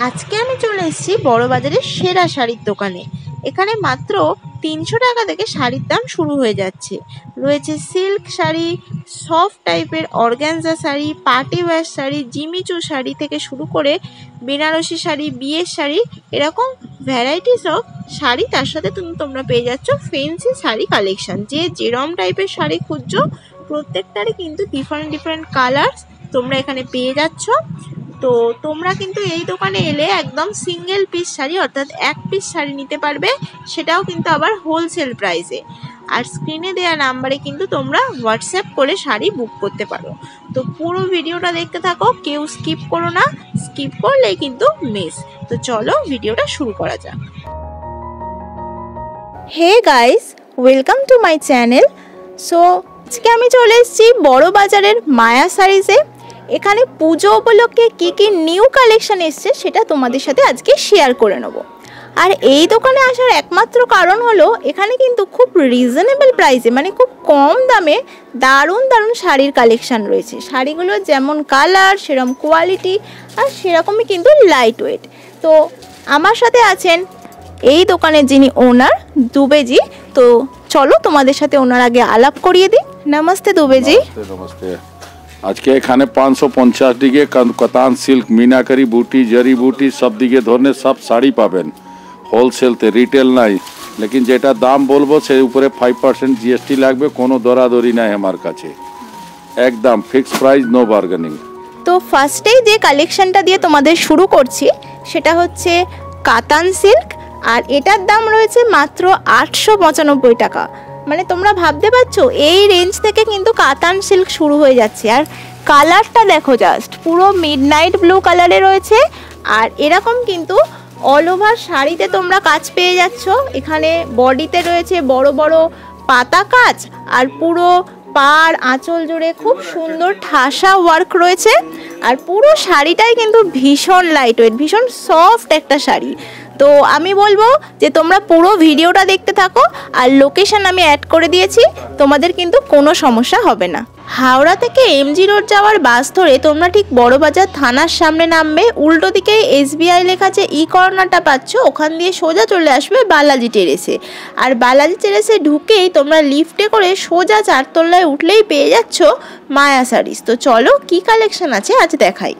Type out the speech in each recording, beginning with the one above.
আজকে আমি চলে এসেছি বড় বাজারের সেরা শাড়ির দোকানে। এখানে মাত্র 300 টাকা থেকে শাড়ির দাম শুরু হয়ে যাচ্ছে। রয়েছে সিল্ক শাড়ি, সফট টাইপের organza sari, party wear sari, Jimmy Choo sari থেকে শুরু করে বেনারসি শাড়ি, বিয়ের শাড়ি, এরকম ভ্যারাইটিস অফ শাড়ি। তার সাথে তোমরা পেয়ে যাচ্ছ ফ্যান্সি শাড়ি কালেকশন। যে যেরম টাইপের শাড়ি খুঁজছো প্রত্যেকটারই কিন্তু ডিফারেন্ট কালার তোমরা এখানে পেয়ে যাচ্ছ। তো তোমরা কিন্তু এই দোকানে এলে একদম সিঙ্গেল পিস শাড়ি অর্থাৎ এক পিস শাড়ি নিতে পারবে, সেটাও কিন্তু আবার হোলসেল প্রাইসে। আর স্ক্রিনে দেওয়া নাম্বারে কিন্তু তোমরা হোয়াটসঅ্যাপ করে শাড়ি বুক করতে পারো। তো পুরো ভিডিওটা দেখতে থাকো, কেউ স্কিপ করো না, স্কিপ করলেই কিন্তু মিস। তো চলো ভিডিওটা শুরু করা যাক। Hey guys, welcome to my channel. So আজকে আমি চলে এসেছি বড় বাজারের মায়া শাড়িজে। এখানে পুজো উপলক্ষে কী নিউ কালেকশন এসছে সেটা তোমাদের সাথে আজকে শেয়ার করে নেব। আর এই দোকানে আসার একমাত্র কারণ হলো এখানে কিন্তু খুব রিজনেবল প্রাইসে, মানে খুব কম দামে দারুণ শাড়ির কালেকশন রয়েছে। শাড়িগুলো যেমন কালার সেরকম কোয়ালিটি আর সেরকমই কিন্তু লাইট ওয়েট। তো আমার সাথে আছেন এই দোকানের যিনি ওনার, দুবেজি। তো চলো তোমাদের সাথে ওনার আগে আলাপ করিয়ে দিই। নমস্তে দুবেজি। নমস্তে। আজকে এখানে 550 দিকে কাতান সিল্ক, মিনাকারি বুটি, জরি বুটি সব দিকে ধরনের সব শাড়ি পাবেন হোলসেলতে, রিটেল নাই। লেকিন যেটা দাম বলবো সেই উপরে 5% জিএসটি লাগবে, কোনো দরাদরি নাই আমার কাছে, একদম ফিক্সড প্রাইস, নো বার্গেনিং। তো ফার্স্টেই যে কালেকশনটা দিয়ে তোমাদের শুরু করছি সেটা হচ্ছে কাতান সিল্ক, আর এটার দাম রয়েছে মাত্র 895 টাকা। মানে তোমরা ভাবতে পারছো এই রেঞ্জ থেকে কিন্তু কাতান সিল্ক শুরু হয়ে যাচ্ছে। আর কালারটা দেখো, জাস্ট পুরো মিডনাইট ব্লু কালারে রয়েছে। আর এরকম কিন্তু অল ওভার শাড়িতে তোমরা কাজ পেয়ে যাচ্ছ। এখানে বডিতে রয়েছে বড় বড় পাতা কাজ, আর পুরো পাড় আঁচল জুড়ে খুব সুন্দর ঠাসা ওয়ার্ক রয়েছে। আর পুরো শাড়িটাই কিন্তু ভীষণ লাইট ওয়েট, ভীষণ সফট একটা শাড়ি। তো আমি বলবো যে তোমরা পুরো ভিডিওটা দেখতে থাকো, আর লোকেশন আমি অ্যাড করে দিয়েছি, তোমাদের কিন্তু কোনো সমস্যা হবে না। হাওড়া থেকে এমজি রোড যাওয়ার বাস ধরে তোমরা ঠিক বড়বাজার থানার সামনে নামবে, উল্টো দিকে এসবিআই লেখা যে ই কর্নারটা পাচ্ছ, ওখান দিয়ে সোজা চলে আসবে বালাজি টেরেসে। আর বালাজি টেরেসে ঢুকেই তোমরা লিফটে করে সোজা 4 তলায় উঠলেই পেয়ে যাচ্ছ মায়া শাড়িজ। তো চলো কি কালেকশন আছে আজ দেখাই।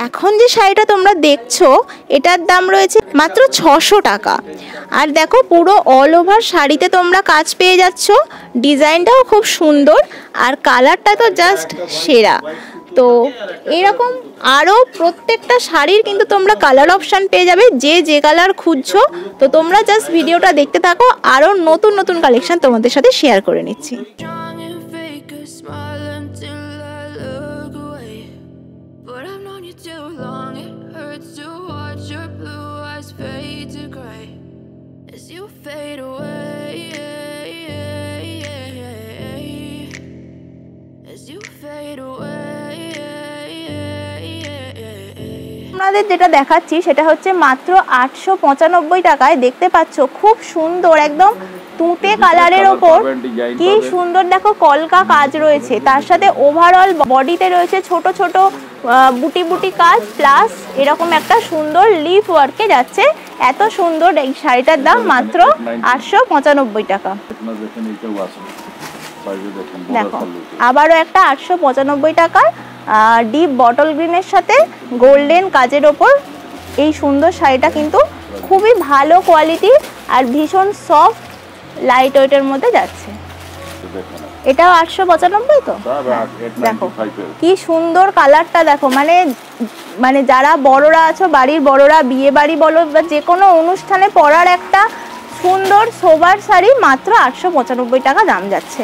এখন যে শাড়িটা তোমরা দেখছো এটার দাম রয়েছে মাত্র 600 টাকা। আর দেখো পুরো অল ওভার শাড়িতে তোমরা কাজ পেয়ে যাচ্ছ, ডিজাইনটাও খুব সুন্দর, আর কালারটা তো জাস্ট সেরা। তো এরকম আরও প্রত্যেকটা শাড়ির কিন্তু তোমরা কালার অপশান পেয়ে যাবে, যে কালার খুঁজছো। তো তোমরা জাস্ট ভিডিওটা দেখতে থাকো, আরও নতুন কালেকশন তোমাদের সাথে শেয়ার করে নিচ্ছি। Too long, it hurts to watch your blue eyes fade to gray as you fade away, as you fade away. আপনাদের যেটা দেখাচ্ছি সেটা হচ্ছে মাত্র 895 টাকায়। দেখতে পাচ্ছ খুব সুন্দর একদম তুঁতে কালারের ওপর কি সুন্দর দেখো কলকা কাজ রয়েছে। তার সাথে ওভারঅল বডিতে রয়েছে ছোট ছোট বুটি কাজ, প্লাস এরকম একটা সুন্দর লিফ ওয়ার্কে যাচ্ছে। এত সুন্দর এই শাড়িটার দাম মাত্র 895 টাকা। দেখো আবারও একটা 895 টাকার ডিপ বটল গ্রিনের সাথে গোল্ডেন কাজের ওপর এই সুন্দর শাড়িটা কিন্তু খুবই ভালো কোয়ালিটি আর ভীষণ সফট লাইট ওয়েটের মধ্যে যাচ্ছে। এটাও 895 তো। দেখো কি সুন্দর কালারটা, দেখো মানে যারা বড়রা আছো, বাড়ির বড়রা, বিয়ে বাড়ি বলো বা যে কোনো অনুষ্ঠানে পরার একটা সুন্দর সোবার শাড়ি মাত্র 895 টাকা দাম যাচ্ছে।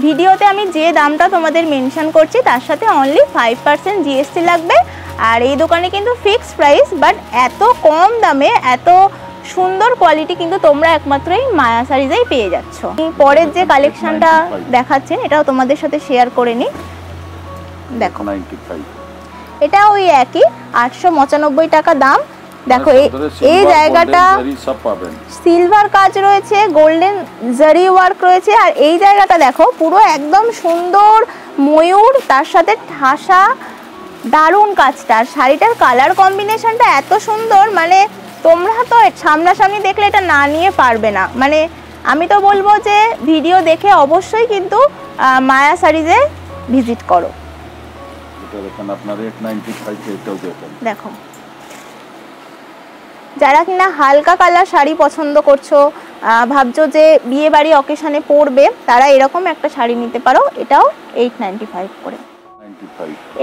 ভিডিওতে আমি যে দামটা তোমাদের মেনশন করছি তার সাথে অনলি 5% জিএসটি লাগবে। আর এই দোকানে কিন্তু ফিক্সড প্রাইস, বাট এত কম দামে এত সুন্দর কোয়ালিটি কিন্তু তোমরা একমাত্র এই মায়া শাড়িজেই পেয়ে যাচ্ছ। পরের যে কালেকশনটা দেখাচ্ছেন এটাও তোমাদের সাথে শেয়ার করে নিই। দেখো এটা ওই একই 895 টাকা দাম। দেখো এই জায়গাটা সিলভার কাজ রয়েছে, গোল্ডেন জারি ওয়ার্ক রয়েছে। আর এই জায়গাটা দেখো পুরো একদম সুন্দর ময়ূর, তার সাথে ঠাসা দারুণ কাজটা, আর শাড়িটার কালার কম্বিনেশনটা এত সুন্দর, মানে তোমরা তো সামনাসামনি দেখলে এটা না নিয়ে পারবে না। মানে আমি তো বলবো যে ভিডিও দেখে অবশ্যই কিন্তু মায়া শাড়িজে ভিজিট করো। এটা দেখেন আপনার 895 এটাও দেখেন। দেখো, যারা কিনা হালকা কালার শাড়ি পছন্দ করছো, ভাবছো যে বিয়ে বাড়ি অকেশনে পরবে, তারা এরকম একটা শাড়ি নিতে পারো। এটাও 895 করে,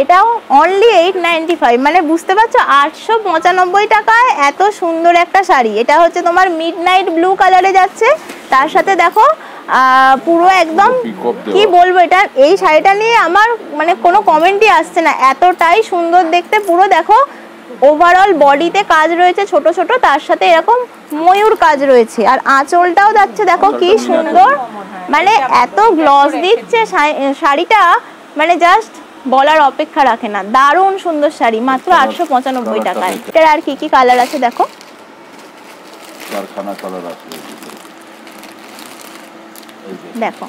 এটাও অনলি 895, মানে বুঝতে পারছো 895 টাকায় এত সুন্দর একটা শাড়ি। এটা হচ্ছে তোমার মিডনাইট ব্লু কালারে যাচ্ছে, তার সাথে দেখো পুরো একদম কি বলবো, এটা এই শাড়িটা নিয়ে আমার মানে কোনো কমেন্টই আসছে না, এতটাই সুন্দর দেখতে। পুরো দেখো ওভারঅল বডিতে কাজ রয়েছে ছোট ছোট, তার সাথে এরকম ময়ূর কাজ রয়েছে, আর আঁচলটাও যাচ্ছে দেখো কি সুন্দর, মানে এত গ্লস দিচ্ছে শাড়িটা, মানে জাস্ট বলার অপেক্ষা রাখে না। দারুণ সুন্দর শাড়ি, মাত্র 895 টাকায়। এটার আর কি কি কালার আছে দেখো, দেখো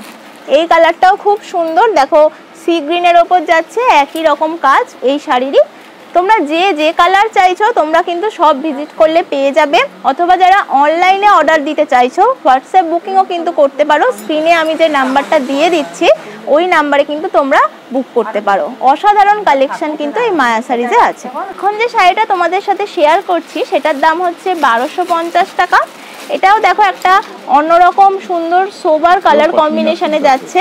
এই কালারটাও খুব সুন্দর, দেখো সি গ্রিনের ওপর যাচ্ছে, একই রকম কাজ এই শাড়িরই। তোমরা যে যে কালার চাইছো তোমরা কিন্তু সব ভিজিট করলে পেয়ে যাবে, অথবা যারা অনলাইনে অর্ডার দিতে চাইছো হোয়াটসঅ্যাপ বুকিংও কিন্তু করতে পারো। স্ক্রিনে আমি যে নাম্বারটা দিয়ে দিচ্ছি ওই নাম্বারে কিন্তু তোমরা বুক করতে পারো। অসাধারণ কালেকশন কিন্তু এই মায়া শাড়িজে আছে। এখন যে শাড়িটা তোমাদের সাথে শেয়ার করছি সেটার দাম হচ্ছে 1250 টাকা। এটাও দেখো একটা অন্যরকম সুন্দর সোবার কালার কম্বিনেশনে যাচ্ছে,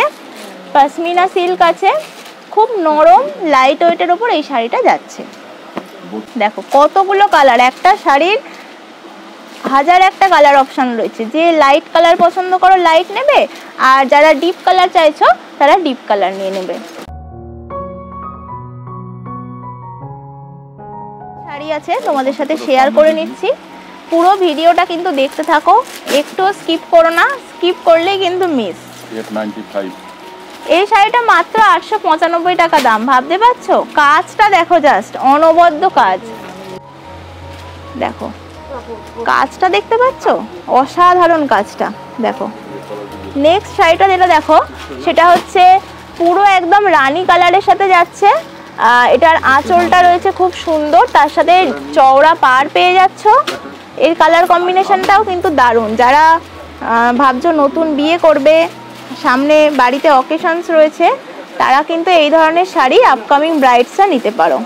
পশমিনা সিল্ক আছে, খুব নরম লাইট ওয়েটের ওপর এই শাড়িটা যাচ্ছে। দেখো কতগুলো কালার, একটা শাড়ির হাজার একটা কালার অপশন রয়েছে। যে লাইট কালার পছন্দ করো লাইট নেবে, আর যারা ডিপ কালার চাইছো তারা ডিপ কালার নিয়ে নেবে। শাড়ি আছে তোমাদের সাথে শেয়ার করে নিচ্ছি, পুরো ভিডিওটা কিন্তু দেখতে থাকো, একটু স্কিপ করো না, স্কিপ করলেই কিন্তু মিস। 895 এই শাড়িটা মাত্র 895 টাকা দাম, ভাবতে পারছো? কাজটা দেখো, জাস্ট অনবদ্য কাজ, দেখো কাজটা দেখতে পাচ্ছ, অসাধারণ কাজটা। দেখো নেক্সট শাড়িটা যেটা দেখো সেটা হচ্ছে পুরো একদম রানী কালারের সাথে যাচ্ছে, এটার আঁচলটা রয়েছে খুব সুন্দর, তার সাথে চওড়া পাড় পেয়ে যাচ্ছ। এর কালার কম্বিনেশনটাও কিন্তু দারুণ। যারা ভাবছো নতুন বিয়ে করবে, সামনে বাড়িতে অকেশনস রয়েছে, তারা কিন্তু এই ধরনের শাড়ি আপকামিং ব্রাইডসরা নিতে পারো।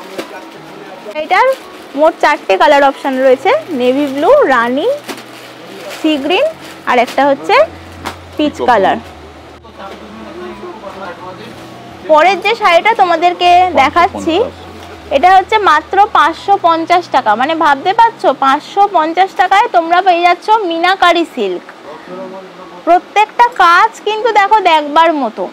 এটার মোট 4টে কালার অপশন রয়েছে, নেভি ব্লু, রানী, সি গ্রিন, আর একটা হচ্ছে পিচ কালার। পরের যে শাড়িটা তোমাদেরকে দেখাচ্ছি এটা হচ্ছে মাত্র 550 টাকা, মানে ভাবতে পারছো 550 টাকায় তোমরা পেয়ে যাচ্ছ মিনাকারি সিল্ক। প্রত্যেকটা কাজ কিন্তু দেখো দেখবার মতো,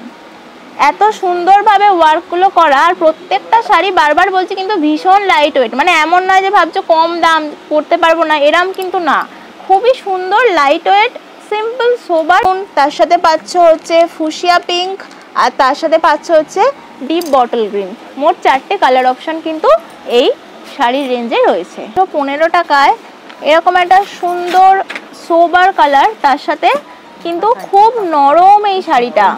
এত সুন্দরভাবে ওয়ার্কগুলো করা, আর প্রত্যেকটা শাড়ি বারবার বলছি কিন্তু ভীষণ লাইট ওয়েট, মানে এমন নয় যে ভাবছো কম দাম পরতে পারবো না, এরম কিন্তু না, খুবই সুন্দর লাইট ওয়েট, সিম্পল সোবার। তার সাথে পাচ্ছ হচ্ছে ফুশিয়া পিঙ্ক, আর তার সাথে পাচ্ছ হচ্ছে ডিপ বটল গ্রিন। মোট 4টে কালার অপশন কিন্তু এই শাড়ির রেঞ্জে রয়েছে। তো 15 টাকায় এরকম একটা সুন্দর সোবার কালার, তার সাথে কিন্তু খুব নরম এই শাড়িটা,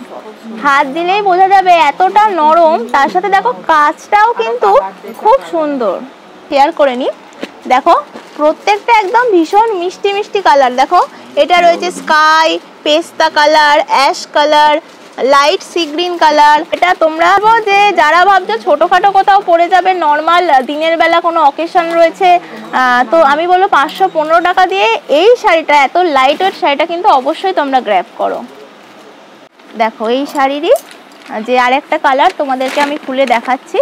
হাত দিলেই বোঝা যাবে এতটা নরম, তার সাথে দেখো কাজটাও কিন্তু খুব সুন্দর। শেয়ার করে নি, দেখো প্রত্যেকটা একদম ভীষণ মিষ্টি মিষ্টি কালার। দেখো এটা রয়েছে স্কাই, পেস্তা colour, ash colour, light sea green colour. এটা তোমরা যে যারা ভাবছো ছোটোখাটো কোথাও পরে যাবে, নর্মাল দিনের বেলা কোনো অকেশন রয়েছে, তো আমি বলবো 515 টাকা দিয়ে এই শাড়িটা, এত লাইট ওয়েট শাড়িটা কিন্তু অবশ্যই তোমরা গ্র্যাব করো। দেখো এই শাড়িরই যে আরেকটা কালার তোমাদেরকে আমি খুলে দেখাচ্ছি,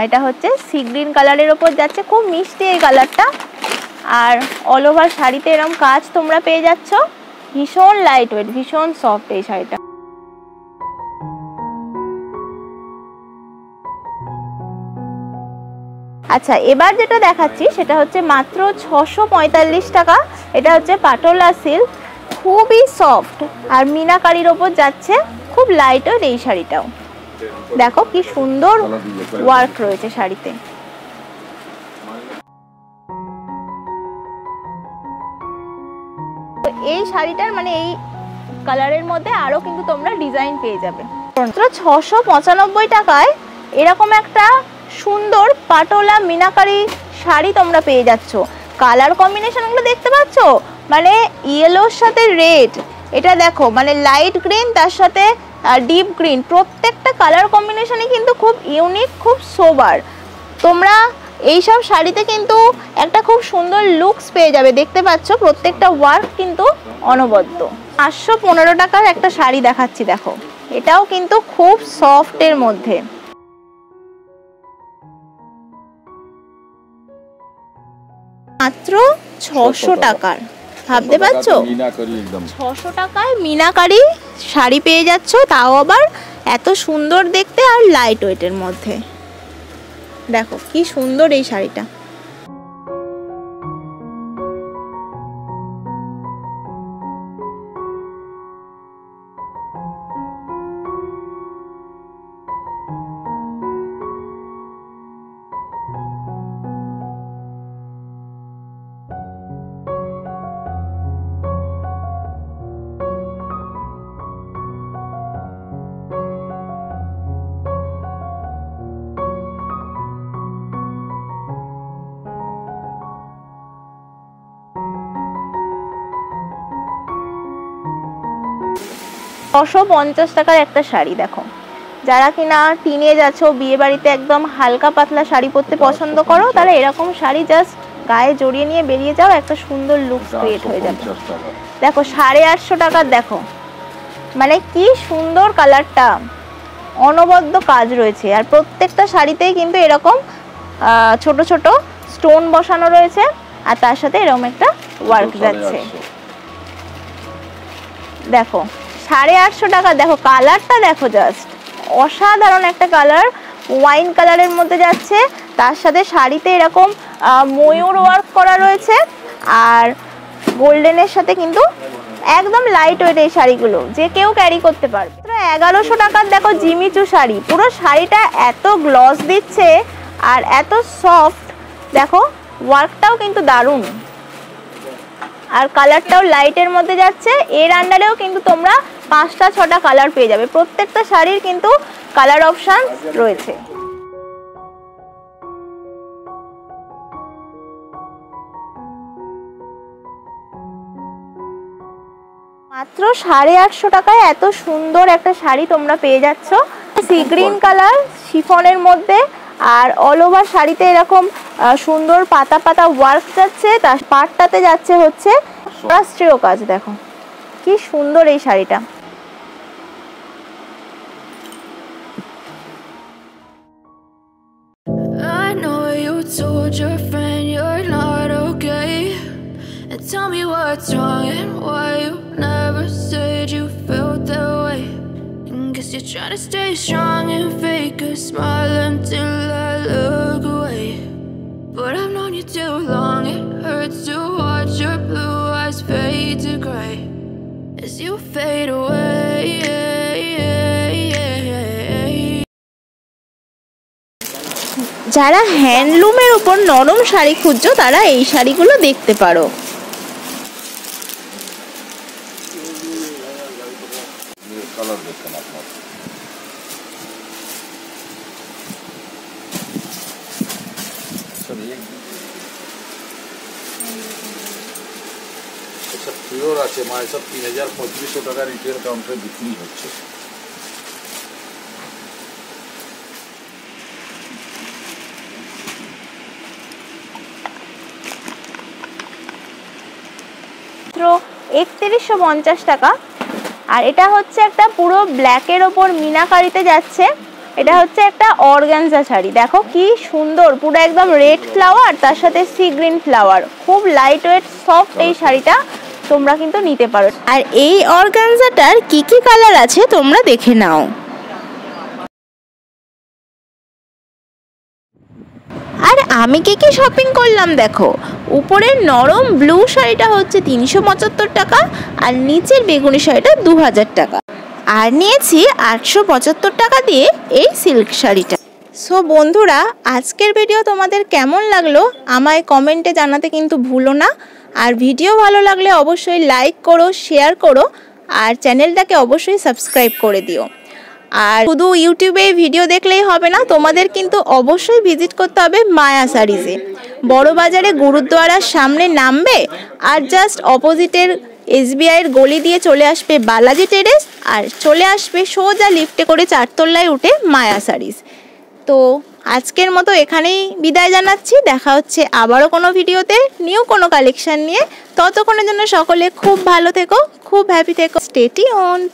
এটা হচ্ছে সি গ্রিন কালারের ওপর যাচ্ছে, খুব মিষ্টি এই কালারটা, আর অল ওভার শাড়িতে এরকম কাজ তোমরা পেয়ে যাচ্ছ, ভীষণ লাইট ওয়েট, ভীষণ সফট এই শাড়িটা। আচ্ছা, এবার যেটা দেখাচ্ছি সেটা হচ্ছে মাত্র 645 টাকা। এটা হচ্ছে পাটোলা সিল্ক, খুবই সফট, আর মিনাকারির ওপর যাচ্ছে, খুব লাইট ওয়েট এই শাড়িটাও। দেখো কি সুন্দর ওয়ার্ক রয়েছে শাড়িতে। তো এই শাড়িটার মানে এই কালারের মধ্যে আরো কিন্তু তোমরা ডিজাইন পেয়ে যাবে। মাত্র 695 টাকায় এরকম একটা সুন্দর পাটোলা মিনাকারি শাড়ি তোমরা পেয়ে যাচ্ছ। কালার কম্বিনেশনগুলো দেখতে পাচ্ছ, মানে ইয়েলোর সাথে রেড, এটা দেখো মানে লাইট গ্রিন তার সাথে ডিপ গ্রিন, প্রত্যেকটা কালার কম্বিনেশনই কিন্তু খুব ইউনিক, খুব সোবার। তোমরা এইসব শাড়িতে কিন্তু একটা খুব সুন্দর লুকস পেয়ে যাবে। দেখতে পাচ্ছ প্রত্যেকটা ওয়ার্ক কিন্তু অনবদ্য। 515 টাকার একটা শাড়ি দেখাচ্ছি, দেখো এটাও কিন্তু খুব সফটের মধ্যে। মাত্র 600 টাকার, ভাবতে পারছো 600 টাকায় মিনাকারি শাড়ি পেয়ে যাচ্ছ, তাও আবার এত সুন্দর দেখতে আর লাইট ওয়েটের মধ্যে। দেখো কি সুন্দর এই শাড়িটা। ছশো 50 টাকার একটা শাড়ি দেখো, যারা কিনা টিনেজ আছো, বিয়ে বাড়িতে একদম হালকা পাতলা শাড়ি পরতে পছন্দ করো, তারা এরকম শাড়ি জাস্ট গায়ে জড়িয়ে নিয়ে বেরিয়ে যাও, একটা সুন্দর লুক ক্রিয়েট হয়ে যাবে। দেখো 850 টাকার, দেখো মানে কি সুন্দর কালারটা, অনবদ্য কাজ রয়েছে। আর প্রত্যেকটা শাড়িতেই কিন্তু এরকম ছোট ছোট স্টোন বসানো রয়েছে, আর তার সাথে এরকম একটা ওয়ার্ক যাচ্ছে। দেখো 850 টাকা, দেখো কালারটা দেখো, জাস্ট অসাধারণ একটা কালার, ওয়াইন কালারের মধ্যে যাচ্ছে, তার সাথে শাড়িতে এরকম ময়ূর ওয়ার্ক করা রয়েছে, আর গোল্ডেনের সাথে কিন্তু একদম লাইট ওয়েট এই শাড়িগুলো, যে কেউ ক্যারি করতে পারবে। 1100 টাকার দেখো জিমিচু শাড়ি, পুরো শাড়িটা এত গ্লস দিচ্ছে আর এত সফট, দেখো ওয়ার্কটাও কিন্তু দারুণ, আর কালারটাও লাইটের মধ্যে যাচ্ছে। এর আন্ডারেও কিন্তু তোমরা 5টা 6টা কালার পেয়ে যাবে, প্রত্যেকটা শাড়ির কিন্তু কালার অপশন রয়েছে। মাত্র 850 টাকায় এত সুন্দর একটা শাড়ি তোমরা পেয়ে যাচ্ছ, সি গ্রিন কালার শিফনের মধ্যে, আর অল ওভার শাড়িতে এরকম সুন্দর পাতা পাতা ওয়ার্ক যাচ্ছে, তার পাটটাতে যাচ্ছে হচ্ছে রাষ্ট্রীয় কাজ। দেখো কি সুন্দর এই শাড়িটা। I know you told your friend you're not okay, and tell me what's wrong and why you never said you felt that way. And guess you're trying to stay strong and fake a smile until I look away. But I've known you too long, it hurts to watch your blue eyes fade to gray as you fade away. যারা হ্যান্ডলুমের উপর নরম শাড়ি খুঁজছো, তারা এই শাড়িগুলো দেখতে পারো। Pure আছে মা, এসব 3500 টাকা রিটেল কাউন্টারে বিক্রি হচ্ছে। মাত্র 3150 টাকা, আর এটা হচ্ছে একটা পুরো ব্ল্যাকের ওপর মিনাকারিতে যাচ্ছে, এটা হচ্ছে একটা অর্গানজা শাড়ি। দেখো কি সুন্দর, পুরো একদম রেড ফ্লাওয়ার, তার সাথে সি গ্রিন ফ্লাওয়ার, খুব লাইট ওয়েট সফট এই শাড়িটা তোমরা কিন্তু নিতে পারো। আর এই অর্গানজাটার কি কি কালার আছে তোমরা দেখে নাও। আর আমি কি কি শপিং করলাম দেখো, উপরের নরম ব্লু শাড়িটা হচ্ছে 375 টাকা, আর নিচের বেগুনি শাড়িটা 2000 টাকা, আর নিয়েছি 875 টাকা দিয়ে এই সিল্ক শাড়িটা। সো বন্ধুরা, আজকের ভিডিও তোমাদের কেমন লাগলো আমায় কমেন্টে জানাতে কিন্তু ভুলো না, আর ভিডিও ভালো লাগলে অবশ্যই লাইক করো, শেয়ার করো, আর চ্যানেলটাকে অবশ্যই সাবস্ক্রাইব করে দিও। আর শুধু ইউটিউবে ভিডিও দেখলেই হবে না, তোমাদের কিন্তু অবশ্যই ভিজিট করতে হবে মায়া শাড়িজে। বড় বাজারে গুরুদ্বারার সামনে নামবে আর জাস্ট অপোজিটের SBI-এর গলি দিয়ে চলে আসবে বালাজি টেরেস, আর চলে আসবে সোজা লিফটে করে 4 তলায় উঠে মায়া শাড়িজ। তো আজকের মতো এখানেই বিদায় জানাচ্ছি। দেখা হচ্ছে আবারও কোনো ভিডিওতে নিউ কোনো কালেকশন নিয়ে। ততক্ষণের জন্য সকলে খুব ভালো থেকো, খুব হ্যাপি থেকো। Stay tuned.